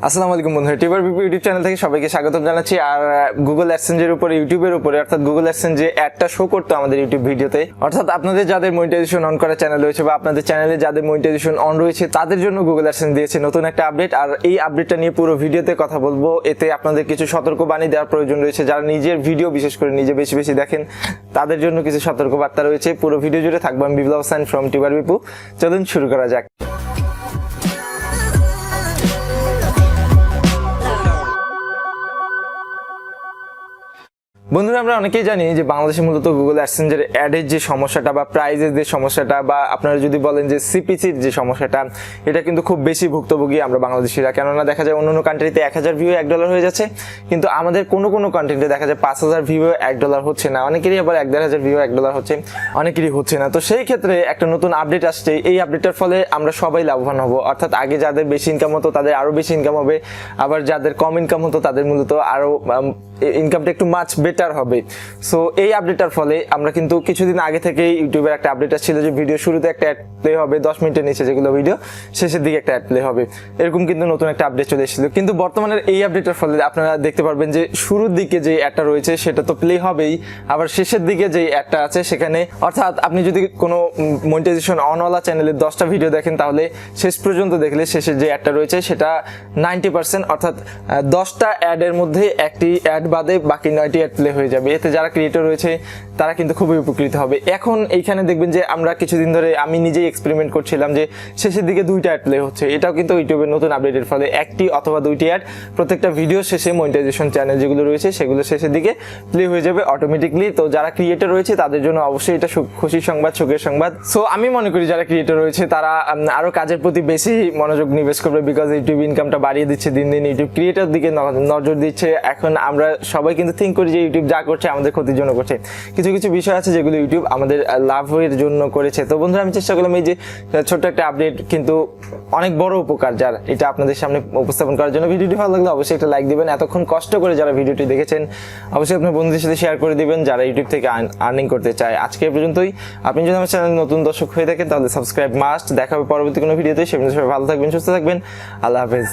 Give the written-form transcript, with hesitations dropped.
আসসালামু আলাইকুম বন্ধুরা, টিউবারবিপু ইউটিউব চ্যানেল থেকে সবাইকে স্বাগতম জানাচ্ছি। আর গুগল অ্যাডসেন্সের উপরে, ইউটিউবের উপরে, অর্থাৎ গুগল অ্যাডসেন্স যে অ্যাডটা শো করতো আমাদের ইউটিউব ভিডিওতে, অর্থাৎ আপনাদের যাদের মনিটাইজেশন অন করা চ্যানেল রয়েছে বা আপনাদের চ্যানেলে যাদের মনিটাইজেশন অন রয়েছে তাদের জন্য গুগল অ্যাডসেন্স দিয়েছে নতুন একটা আপডেট। আর এই আপডেটটা নিয়ে পুরো ভিডিওতে কথা বলবো। এতে আপনাদের কিছু সতর্কবাণী দেওয়ার প্রয়োজন রয়েছে। যারা নিজের ভিডিও বিশেষ করে নিজে বেশি বেশি দেখেন তাদের জন্য কিছু সতর্কবার্তা রয়েছে। পুরো ভিডিও জুড়ে থাকবো আমি বিপ্লব হোসেন ফ্রম টিউবারবিপু। চলুন শুরু করা যাক। বন্ধুরা, আমরা অনেকেই জানি যে বাংলাদেশে মূলত গুগল অ্যাডসেন্সের অ্যাডের যে সমস্যাটা বা প্রাইজের যে সমস্যাটা বা আপনারা যদি বলেন যে সিপিসির যে সমস্যাটা, এটা কিন্তু খুব বেশি ভুক্তভোগী আমরা বাংলাদেশিরা। কেননা দেখা যায় অন্য কান্ট্রিতে 1000 ভিউ $1 হয়ে যাচ্ছে, কিন্তু আমাদের কোনো কান্ট্রিতে দেখা যায় 5000 ভিউ $1 হচ্ছে না। অনেকেরই আবার 1500 ভিউ $1 হচ্ছে, অনেকেরই হচ্ছে না। তো সেই ক্ষেত্রে একটা নতুন আপডেট আসছে। এই আপডেটটার ফলে আমরা সবাই লাভবান হব। অর্থাৎ আগে যাদের বেশি ইনকাম হতো তাদের আরও বেশি ইনকাম হবে, আবার যাদের কম ইনকাম হতো তাদের মূলত আরও ইনকামটা একটু মাছ বেটার হবে। সো এই আপডেটটার ফলে আমরা কিন্তু কিছুদিন আগে থেকেই ইউটিউবের একটা আপডেট ছিল যে ভিডিও শুরুতে একটা অ্যাড প্লে হবে 10 মিনিটের নিচে, যেগুলো ভিডিও শেষের দিকে একটা অ্যাড প্লে হবে। এরকম কিন্তু নতুন একটা আপডেট চলে এসেছিল। কিন্তু বর্তমানের এই আপডেটের ফলে আপনারা দেখতে পারবেন যে শুরুর দিকে যে অ্যাডটা রয়েছে সেটা তো প্লে হবেই, আবার শেষের দিকে যে অ্যাডটা আছে সেখানে, অর্থাৎ আপনি যদি কোনো মনিটাইজেশন অনওয়ালা চ্যানেলের 10টা ভিডিও দেখেন তাহলে শেষ পর্যন্ত দেখলে শেষের যে অ্যাডটা রয়েছে সেটা 90%, অর্থাৎ 10টা অ্যাডের মধ্যে একটি অ্যাড বাদে বাকি 9টি অ্যাড প্লে হয়ে যাবে। এতে যারা ক্রিয়েটর রয়েছে তারা কিন্তু খুবই উপকৃত হবে। এখন এইখানে দেখবেন যে আমরা কিছুদিন ধরে আমি নিজেই এক্সপেরিমেন্ট করছিলাম যে শেষের দিকে 2টা অ্যাড প্লে হচ্ছে। এটাও কিন্তু ইউটিউবের নতুন আপডেটের ফলে একটি অথবা 2টি অ্যাড প্রত্যেকটা ভিডিও শেষে মনিটাইজেশন চ্যানেল যেগুলো রয়েছে সেগুলো শেষের দিকে প্লে হয়ে যাবে অটোমেটিকলি। তো যারা ক্রিয়েটর রয়েছে তাদের জন্য অবশ্যই এটা খুশির সংবাদ, সুখের সংবাদ। সো আমি মনে করি যারা ক্রিয়েটর রয়েছে তারা আরো কাজের প্রতি বেশি মনোযোগ নিবেশ করবে, বিকজ ইউটিউব ইনকামটা বাড়িয়ে দিচ্ছে দিন দিন, ইউটিউব ক্রিয়েটর দিকে নজর দিচ্ছে। এখন আমরা সবাই কিন্তু থিঙ্ক করি যে ইউটিউব যা করছে আমাদের ক্ষতির জন্য করছে, কিছু কিছু বিষয় আছে যেগুলো ইউটিউব আমাদের লাভের জন্য করেছে। তো বন্ধুরা, আমি চেষ্টা করলাম এই যে ছোট্ট একটা আপডেট কিন্তু অনেক বড় উপকার যার, এটা আপনাদের সামনে উপস্থাপন করার জন্য। ভিডিওটি ভালো লাগলে অবশ্যই একটা লাইক দিবেন। এতক্ষণ কষ্ট করে যারা ভিডিওটি দেখেছেন অবশ্যই আপনার বন্ধুদের সাথে শেয়ার করে দিবেন যারা ইউটিউব থেকে আর্নিং করতে চায়। আজকে এ পর্যন্তই। আপনি যদি আমার চ্যানেলে নতুন দর্শক হয়ে থাকেন তাহলে সাবস্ক্রাইব মাস্ট। দেখা হবে পরবর্তী কোনো ভিডিওতে। সে পর্যন্ত সবাই ভালো থাকবেন, সুস্থ থাকবেন। আল্লাহ হাফেজ।